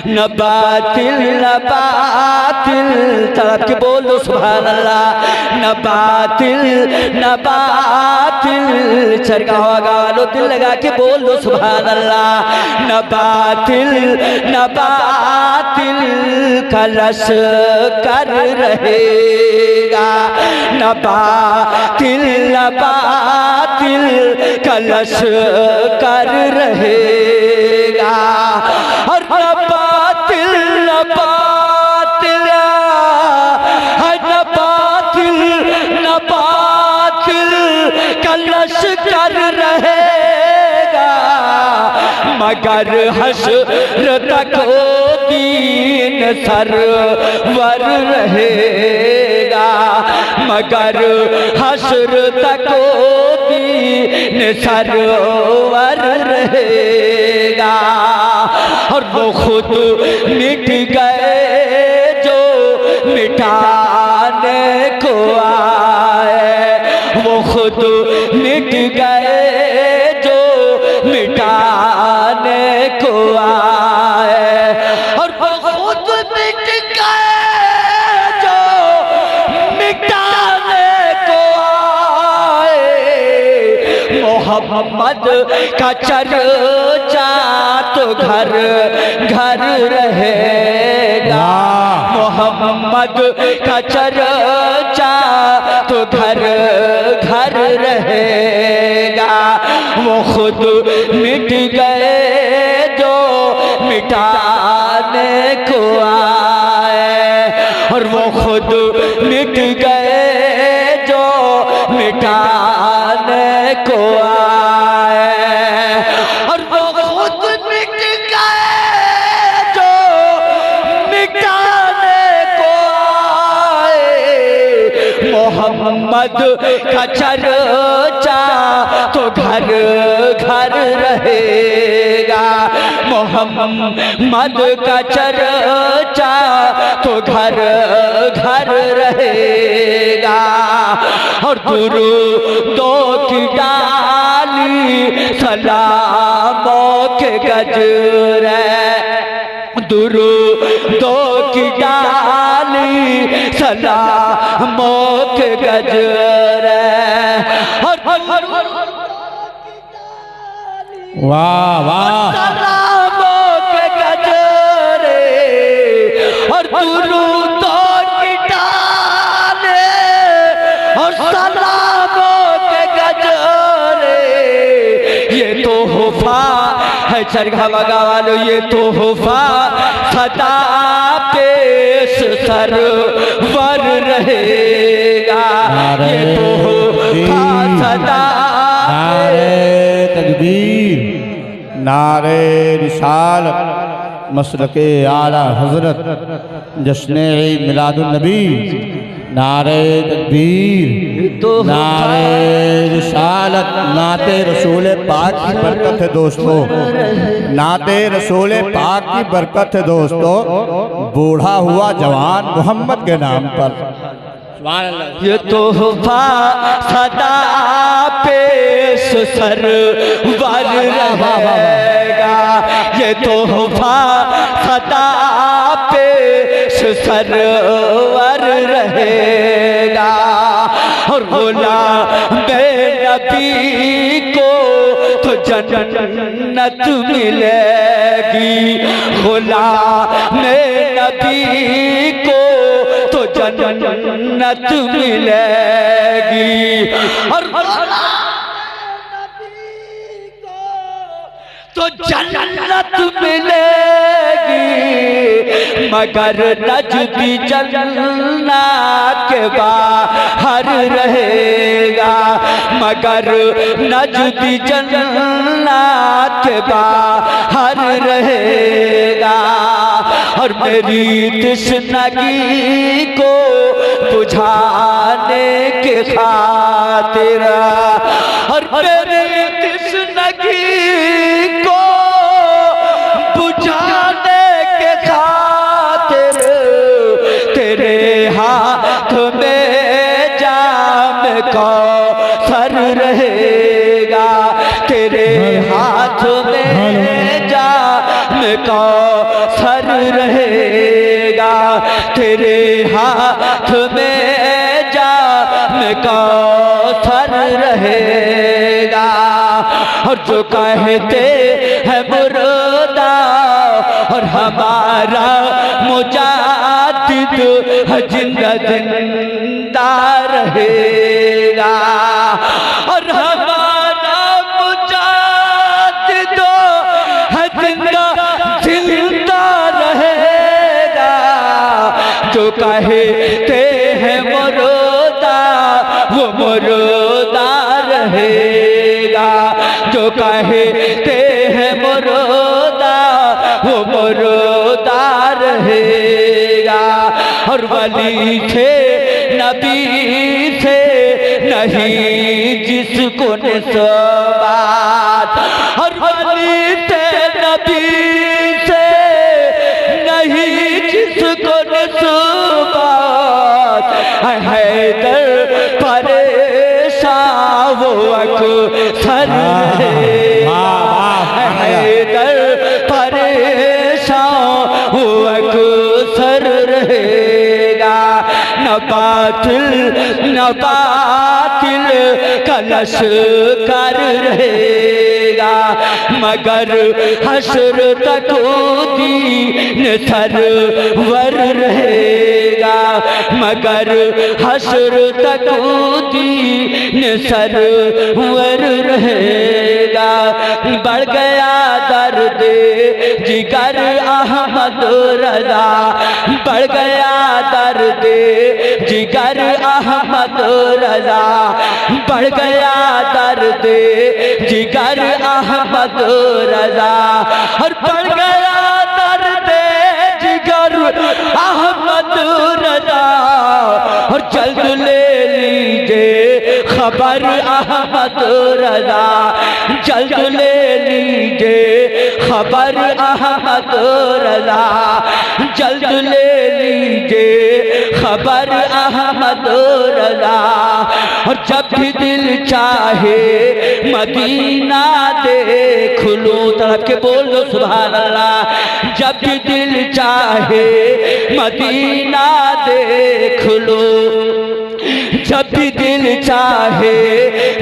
न बातिल न बातिल, तड़प के बोल दो सुभान अल्लाह। न बातिल न बातिल, चरगाह वालों दिल लगा के बोल दो सुभान अल्लाह। न बातिल न बातिल का लश्कर रहेगा, न बातिल न बातिल का लश्कर रहेगा। और न बातिल न बातिल, न बातिल न बातिल का लश्कर रहेगा, मगर हश्र तक दीन सरवर रहेगा, मगर हश्र तक दीन सरवर रहेगा। और वो खुद मिट गए जो मिटाने को आए, वो खुद मिट गए जो मिटाने को आए। और वो खुद मिट गए जो मिटाने को आए। मोहम्मद का चर्चा तो घर घर रहेगा, मोहम्मद का चर्चा तो घर घर रहेगा। वो खुद मिट गए जो मिटाने को आए, और वो खुद मिट गए जो मिटाने को आए। और वो खुद मिट गए जो मिटाने को आए। मोहम्मद का चर्चा तो घर घर रहेगा, मोहम्मद का चर्चा तो घर घर रहेगा। और दुरूदों की डाली सलामों के गजरे, दुरूदों की डाली सलामों के गजरे। वाह वाह, सलामों के गजरे और दुरूदों की डाले और सलामों के गजरे। ये तोहफा है चरखा मगा वालों, ये तोहफा सदा पेश सरवर रहेगा, ये तोहफा सदा तकबीर, नारे रिसालत, मसलके आला हजरत, जश्न ईद मिलादुन नबी, नारे तकबीर, नारे रिसालत। नाते रसूल पाक की बरकत है दोस्तों, नाते रसूल पाक की बरकत है दोस्तों। बूढ़ा हुआ जवान मोहम्मद के नाम पर। ये तोहफा सदा पेश सरवर रहेगा, ये तोहफा सदा पेश सरवर रहेगा। और गुलाम-ए नबी को तो जन्नत मिलेगी, गुलाम-ए नबी को तो जन्नत मिलेगी। और तो जन्नत मिलेगी, मगर नजदी जन्नत के बाहर रहेगा, मगर नजदी जन्नत के बाहर रहेगा। और मेरी तृष्णगी को बुझाने के खातिर, और मेरी तृष्णगी को बुझाने के खातिर तेरे हाथ में जाम कौसर रहेगा, तेरे हाथ में जाम कौसर सर रहेगा, तेरे हाथ में जाम कौसर रहेगा। और जो कहते हैं मुर्दा और हमारा मुजादिद जिंदा जिंदा रहेगा, और हमारा मुजादिद जिंदा जिंदा रहेगा। जो कहते हैं मुर्दा वो मुर्दा रहेगा, जो कहते हैं मुर्दा वो मुर्दा रहेगा। और वली थे नबी से नहीं जिसको निस्बत, और वली थे नबी से नहीं जिसको निस्बत। हैदर परेशान वो अक्सर रहेगा, हैदर परेशान वो अक्सर रहेगा। न बातिल कलश कर रहेगा, मगर हश्र तक दीन सरवर रहेगा, मगर हश्र तक दीन सरवर रहेगा। बढ़ गया दर्द जिगर अहमद रजा, बढ़ गया दर्द जिगर अहमद रजा, बढ़ गया दर्द जिगर अहमद रजा। और बढ़ गया दर्द जिगर अहमद रजा, और जल्द ले लीजिए खबर अहमद रजा, जल्द ले लीजिए खबर अहमद रजा, जल्द ले लीजिए खबर अहमद रजा। और जब भी दिल चाहे मदीना देख लो, तड़प के बोल दो सुभान अल्लाह। जब भी दिल चाहे मदीना देख लो, जब भी दिल चाहे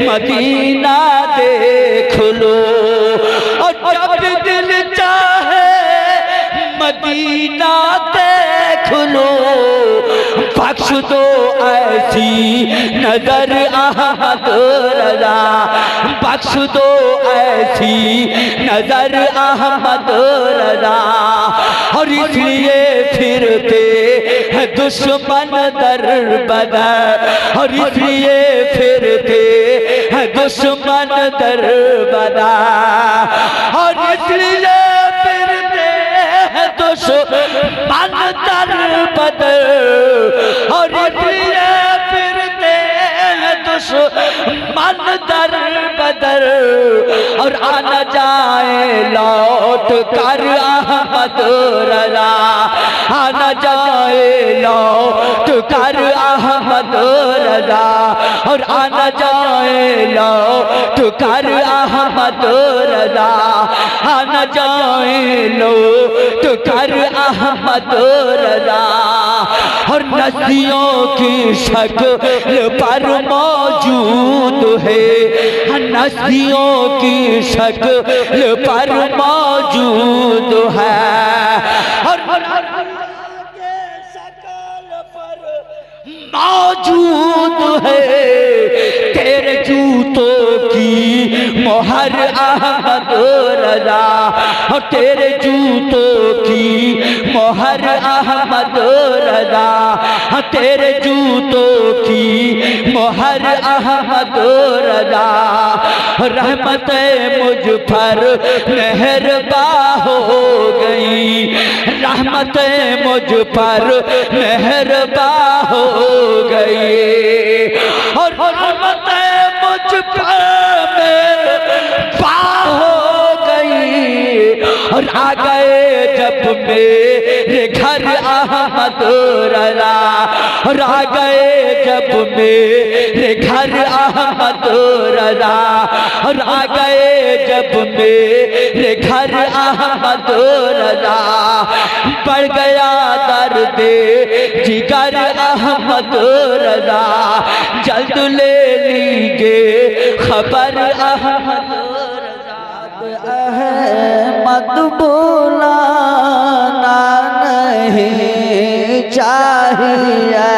मदीना देख लो, और जब भी दिल चाहे मदीना देख लो। बख्श दो ऐसी नजर अहमद रजा, बख्श दो ऐसी नजर अहमद रजा। और इसलिए फिरते हैं दुश्मन दर बदर, और इसलिए फिरते हैं दुश्मन दर बदर, और इसलिए फिरते हैं दुश्मन दर बदर, और इसलिए फिरते हैं दुश्मन दर बदर। और आना जाए लौट कर अहमद रजा, आना जाए लौट कर अहमद रजा, और आना जाए लौट कर अहमद रजा, आना जाए लौट कर अहमद रजा। और नदियों की शक्ल पर मौजूद है, नदियों की शक्ल पर मौजूद है, और मौजूद है। तेरे जूतों की मोहर अहमद रजा, और तेरे जूतों की मोहर अहमद रजा, तेरे जूतों की मोहर अहमद रजा। रहमत मुझ पर मेहरबा हो गई, रहमत मुझ पर मेहरबा हो गई, और रहमत मुझ पर मेहरबा हो गई। और आ गए जब मेरे घर अहमद रजा, और आ गए जब जब मेरे घर अहमद रजा, और आ गए जब मेरे घर अहमद रजा, पड़ गया दर्द जिगर अहमद रजा, जल्द ले लीजिए खबर अहमद रजा। अहमद बुलाना नहीं चाहिए,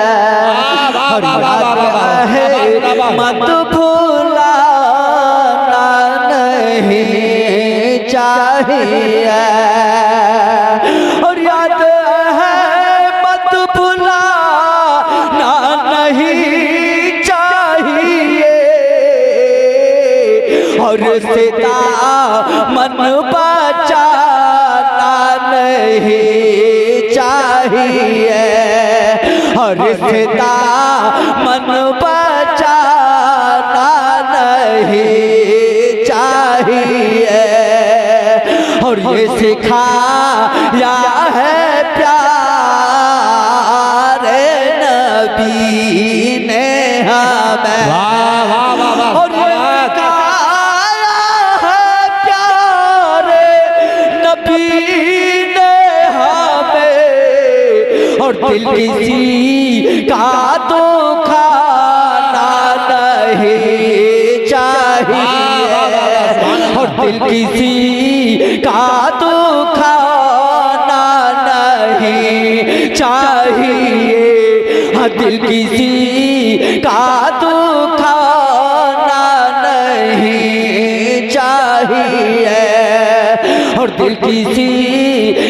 अहमद भुलाना नहीं चाहिए, और याद अहमद भुलाना नहीं चाहिए, और सीता मन बचाना नहीं चाहिए, और सीता मन बचाना नहीं चाहिए, और ये सिखाया है प्यारे नबी ने हमें, और ये सिखाया है प्यारे नबी ने हमें, और दिल किसी का दुखाना नहीं चाहिए, और दिल किसी का दुखाना नहीं चाहिए, हाँ दिल किसी का दुखाना नहीं चाहिए, और दिल किसी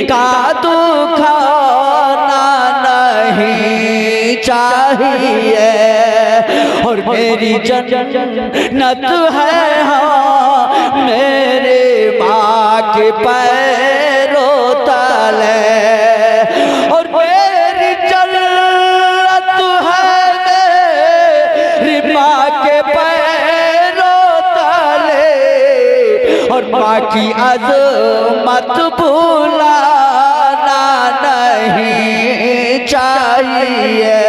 का दुखाना नहीं चाहिए, और मेरी जन्नत है हाँ मेरे माँ के पैरों तले, और मेरी जन्नत है मेरी माँ के पैरों तले, और माँ की अज़मत भुलाना नहीं चाहिए,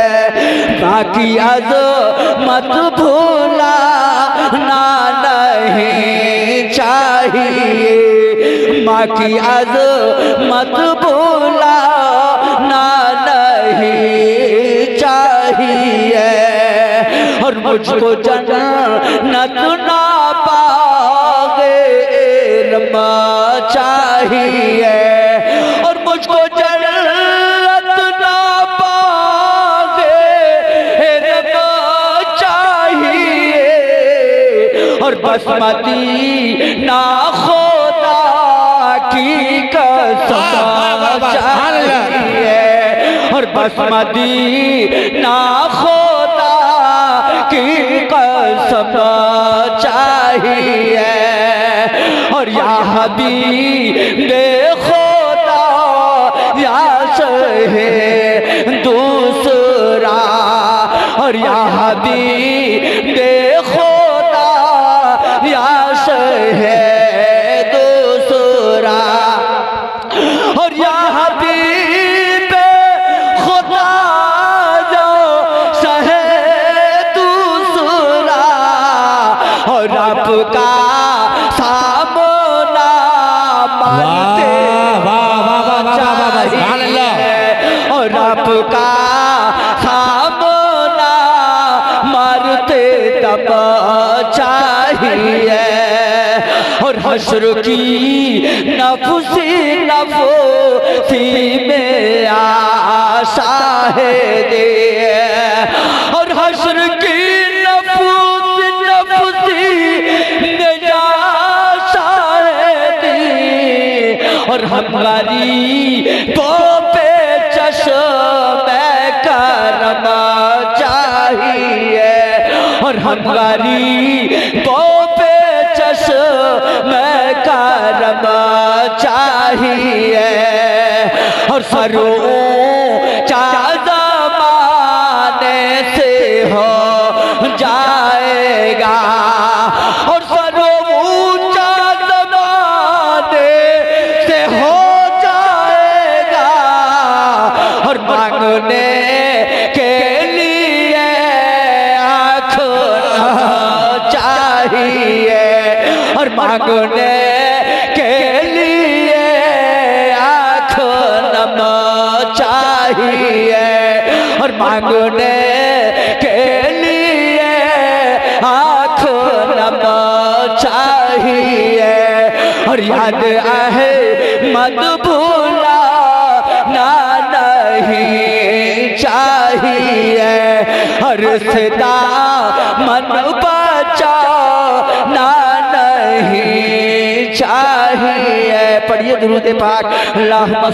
माँ की अज़मत भुलाना नहीं चाहिए, माँ की अज़मत भुलाना नहीं चाहिए, और मुझको जन्नत ना पागे रमा चाहिए, और मुझको जन्नत ना पागे रमा चाहिए, और बसमती ना खुदा की कसम चाहिए, और बसमती ना खुदा की कसम चाहिए, और या हबीब खुदा या सहे दूसरा, और या हबीब खुदा या सहे दूसरा, और या हबीब खुदा जो सहे दूसरा, और आपका सामना मानते चाहिए, और आपका सामना मारते तब चाहिए, और हश्र की नफसी नफसी में आशा है दे, और हश्र की नफसी में आशा है दे, और हमारी तो पे चश्मे करम चाहिए, और हमारी तो पे चश्मे करम चाहिए, और सरों ज़माने से हो जाएगा, और सरों ऊंचा ज़माने से हो जाएगा, और मांगने के लिए चाहिए और मांगने के लिए आँख नम चाहिए और याद आए मत भूला ना नहीं चाहिए हर सदा मन बचा ना नहीं चाहिए। पढ़िए दुरूद पाक अल्लाहुम्मा